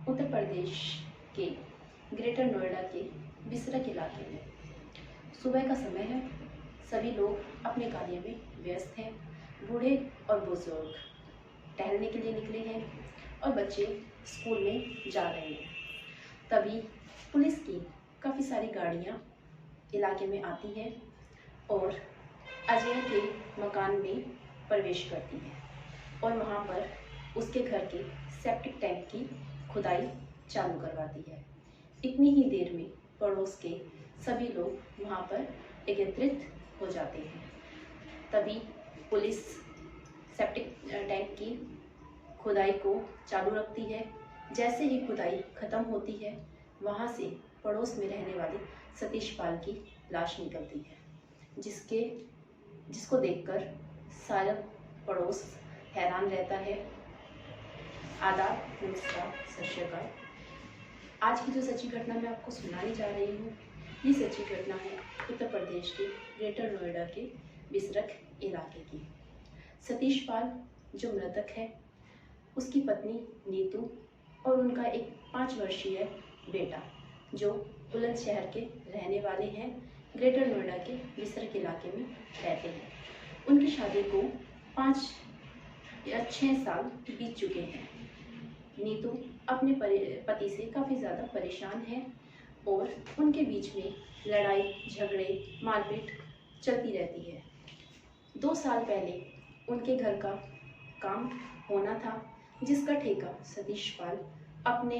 उत्तर प्रदेश के ग्रेटर नोएडा के बिसरख इलाके में सुबह का समय है। सभी लोग अपने कार्य में व्यस्त हैं। बूढ़े और बुजुर्ग टहलने के लिए निकले हैं और बच्चे स्कूल में जा रहे हैं। तभी पुलिस की काफ़ी सारी गाड़ियाँ इलाके में आती हैं और अजय के मकान में प्रवेश करती है और वहाँ पर उसके घर के सेप्टिक टैंक की खुदाई चालू करवाती है। इतनी ही देर में पड़ोस के सभी लोग वहाँ पर एकत्रित हो जाते हैं। तभी पुलिस सेप्टिक टैंक की खुदाई को चालू रखती है। जैसे ही खुदाई खत्म होती है, वहाँ से पड़ोस में रहने वाले सतीश पाल की लाश निकलती है, जिसको देखकर सारा पड़ोस हैरान रहता है। आदाब, नमस्कार, सत श्री अकाल। आज की जो सच्ची घटना मैं आपको सुनाने जा रही हूँ, ये सच्ची घटना है उत्तर प्रदेश के ग्रेटर नोएडा के बिसरख इलाके की। सतीश पाल जो मृतक है, उसकी पत्नी नीतू और उनका एक 5 वर्षीय बेटा जो बुलंदशहर के रहने वाले हैं, ग्रेटर नोएडा के बिसरख इलाके में रहते हैं। उनकी शादी को 5 या 6 साल बीत चुके हैं। नीतू अपने पति से काफ़ी ज़्यादा परेशान है और उनके बीच में लड़ाई झगड़े मारपीट चलती रहती है। 2 साल पहले उनके घर का काम होना था, जिसका ठेका सतीश पाल अपने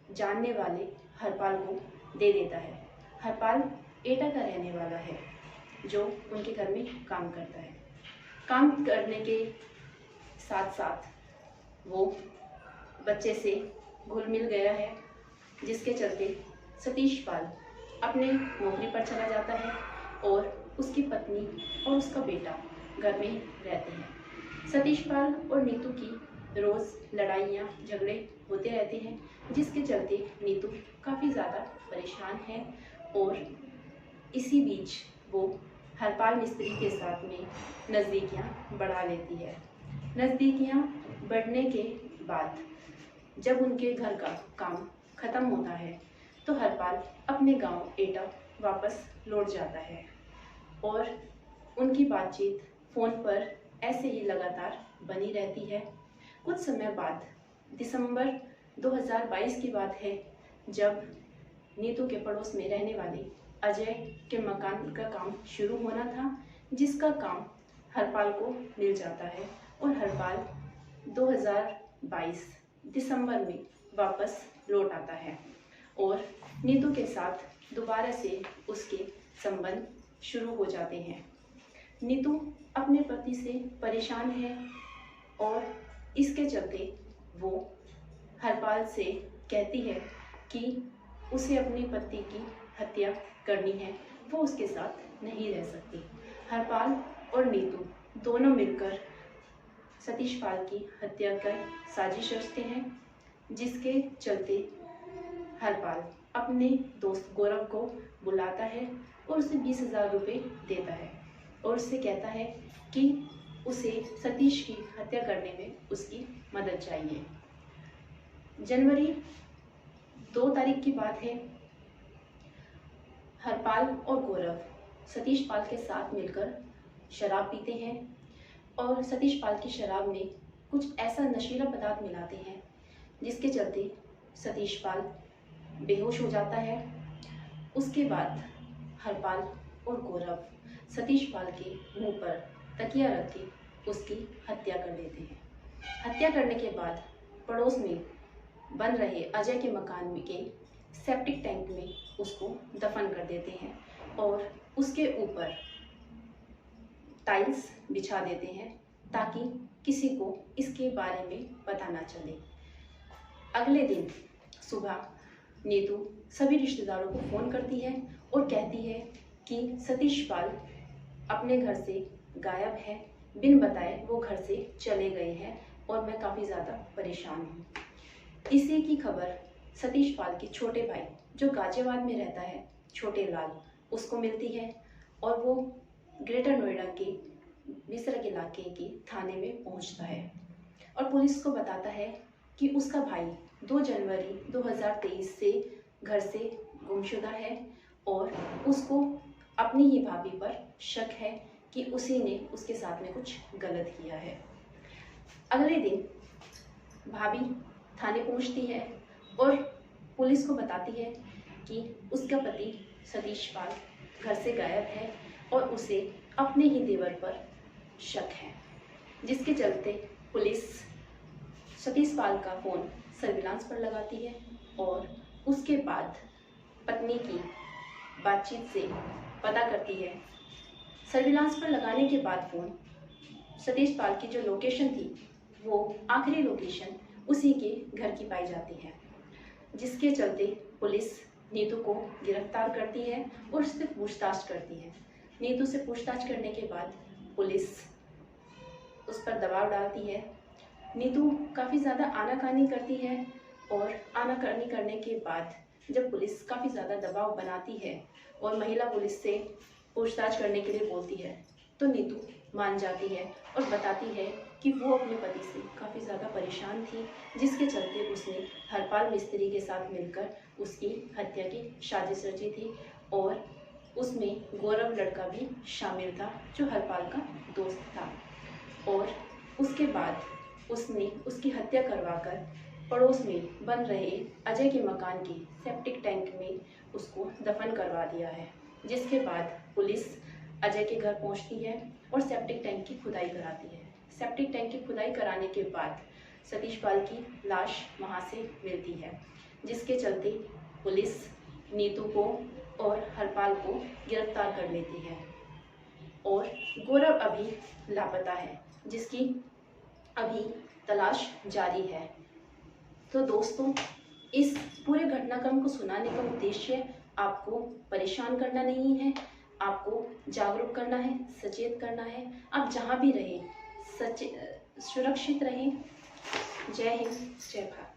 जानने वाले हरपाल को दे देता है। हरपाल एटा का रहने वाला है जो उनके घर में काम करता है। काम करने के साथ साथ वो बच्चे से घुल मिल गया है, जिसके चलते सतीश पाल अपने नौकरी पर चला जाता है और उसकी पत्नी और उसका बेटा घर में रहते हैं। सतीश पाल और नीतू की रोज़ लड़ाइयाँ झगड़े होते रहते हैं, जिसके चलते नीतू काफ़ी ज़्यादा परेशान है और इसी बीच वो हरपाल मिस्त्री के साथ में नज़दीकियाँ बढ़ा लेती है। नज़दीकियाँ बढ़ने के बाद जब उनके घर का काम ख़त्म होता है तो हरपाल अपने गांव एटा वापस लौट जाता है और उनकी बातचीत फ़ोन पर ऐसे ही लगातार बनी रहती है। कुछ समय बाद दिसंबर 2022 की बात है, जब नीतू के पड़ोस में रहने वाले अजय के मकान का काम शुरू होना था, जिसका काम हरपाल को मिल जाता है और हरपाल 2022 दिसंबर में वापस लौट आता है और नीतू के साथ दोबारा से उसके संबंध शुरू हो जाते हैं। नीतू अपने पति से परेशान है और इसके चलते वो हरपाल से कहती है कि उसे अपने पति की हत्या करनी है, वो उसके साथ नहीं रह सकती। हरपाल और नीतू दोनों मिलकर सतीश पाल की हत्या कर साजिश रचते हैं, जिसके चलते हरपाल अपने दोस्त गौरव को बुलाता है और उसे 20,000 रुपये देता है और उससे कहता है कि उसे सतीश की हत्या करने में उसकी मदद चाहिए। जनवरी 2 तारीख की बात है। हरपाल और गौरव सतीश पाल के साथ मिलकर शराब पीते हैं और सतीश पाल की शराब में कुछ ऐसा नशीला पदार्थ मिलाते हैं, जिसके चलते सतीश पाल बेहोश हो जाता है। उसके बाद हरपाल और गौरव सतीश पाल के मुंह पर तकिया रख के उसकी हत्या कर देते हैं। हत्या करने के बाद पड़ोस में बन रहे अजय के मकान में के सेप्टिक टैंक में उसको दफन कर देते हैं और उसके ऊपर टाइल्स बिछा देते हैं ताकि किसी को इसके बारे में पता ना चले। अगले दिन सुबह नीतू सभी रिश्तेदारों को फ़ोन करती है और कहती है कि सतीश पाल अपने घर से गायब है, बिन बताए वो घर से चले गए हैं और मैं काफ़ी ज़्यादा परेशान हूँ। इसी की खबर सतीश पाल के छोटे भाई जो गाजियाबाद में रहता है, छोटे लाल, उसको मिलती है और वो ग्रेटर नोएडा के बिसरख इलाके के थाने में पहुंचता है और पुलिस को बताता है कि उसका भाई 2 जनवरी 2023 से घर से गुमशुदा है और उसको अपनी ही भाभी पर शक है कि उसी ने उसके साथ में कुछ गलत किया है। अगले दिन भाभी थाने पहुंचती है और पुलिस को बताती है कि उसका पति सतीश पाल घर से गायब है और उसे अपने ही देवर पर शक है, जिसके चलते पुलिस सतीश पाल का फ़ोन सर्विलांस पर लगाती है और उसके बाद पत्नी की बातचीत से पता करती है। सर्विलांस पर लगाने के बाद फ़ोन सतीश पाल की जो लोकेशन थी वो आखिरी लोकेशन उसी के घर की पाई जाती है, जिसके चलते पुलिस नीतू को गिरफ्तार करती है और उससे पूछताछ करती है। नीतू से पूछताछ करने के बाद पुलिस उस पर दबाव डालती है। नीतू काफ़ी ज़्यादा आनाकानी करती है और आनाकानी करने के बाद जब पुलिस काफ़ी ज़्यादा दबाव बनाती है और महिला पुलिस से पूछताछ करने के लिए बोलती है तो नीतू मान जाती है और बताती है कि वो अपने पति से काफ़ी ज़्यादा परेशान थी, जिसके चलते उसने हरपाल मिस्त्री के साथ मिलकर उसकी हत्या की साजिश रची थी और उसमें गौरव लड़का भी शामिल था जो हरपाल का दोस्त था। और उसके बाद उसने उसकी हत्या करवाकर पड़ोस में बन रहे अजय के मकान के सेप्टिक टैंक में उसको दफन करवा दिया है, जिसके बाद पुलिस अजय के घर पहुंचती है और सेप्टिक टैंक की खुदाई कराती है। सेप्टिक टैंक की खुदाई कराने के बाद सतीश पाल की लाश वहां से मिलती है, जिसके चलते पुलिस नीतू को और हरपाल को गिरफ्तार कर लेती है और गौरव अभी लापता है, जिसकी अभी तलाश जारी है। तो दोस्तों, इस पूरे घटनाक्रम को सुनाने का उद्देश्य आपको परेशान करना नहीं है, आपको जागरूक करना है, सचेत करना है। आप जहाँ भी रहें सुरक्षित रहें। जय हिंद, जय भारत।